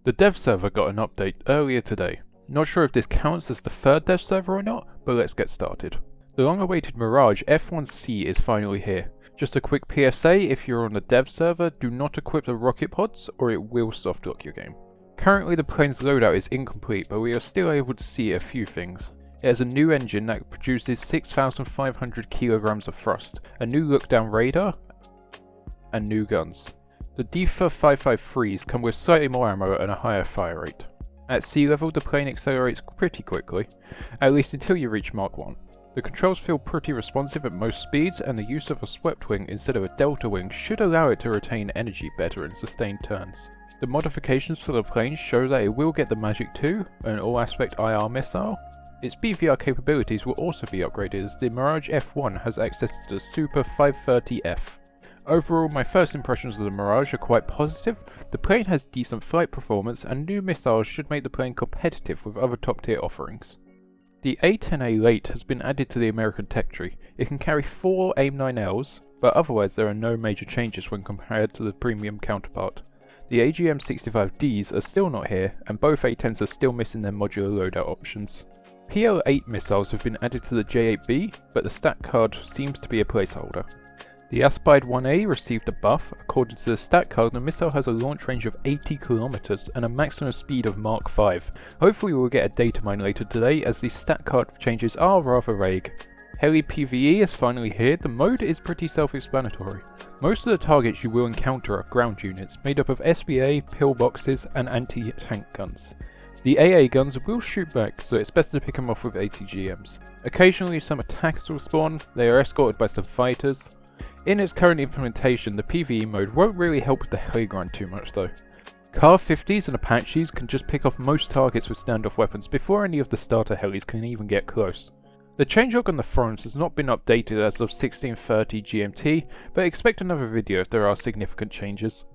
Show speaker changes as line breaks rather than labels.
The dev server got an update earlier today. Not sure if this counts as the third dev server or not, but let's get started. The long-awaited Mirage F1C is finally here. Just a quick PSA, if you're on the dev server, do not equip the rocket pods or it will softlock your game. Currently the plane's loadout is incomplete, but we are still able to see a few things. It has a new engine that produces 6,500 kilograms of thrust, a new look-down radar, and new guns. The DEFA 553s come with slightly more ammo and a higher fire rate. At sea level the plane accelerates pretty quickly, at least until you reach Mach 1. The controls feel pretty responsive at most speeds, and the use of a swept wing instead of a delta wing should allow it to retain energy better in sustained turns. The modifications for the plane show that it will get the Magic 2, an all-aspect IR missile. Its BVR capabilities will also be upgraded as the Mirage F1 has access to the Super 530F. Overall, my first impressions of the Mirage are quite positive. The plane has decent flight performance and new missiles should make the plane competitive with other top tier offerings. The A10A Late has been added to the American tech tree. It can carry 4 AIM-9Ls, but otherwise there are no major changes when compared to the premium counterpart. The AGM-65Ds are still not here, and both A10s are still missing their modular loadout options. PL-8 missiles have been added to the J-8B, but the stat card seems to be a placeholder. The Aspide 1A received a buff. According to the stat card, the missile has a launch range of 80 km and a maximum speed of Mach 5. Hopefully we will get a data mine later today, as these stat card changes are rather vague. Heli PvE is finally here. The mode is pretty self-explanatory. Most of the targets you will encounter are ground units, made up of SBA, pillboxes and anti-tank guns. The AA guns will shoot back, so it's best to pick them off with ATGMs. Occasionally some attackers will spawn. They are escorted by some fighters. In its current implementation, the PvE mode won't really help with the heli grind too much though. Car 50s and Apaches can just pick off most targets with standoff weapons before any of the starter helis can even get close. The changelog on the forums has not been updated as of 1630 GMT, but expect another video if there are significant changes.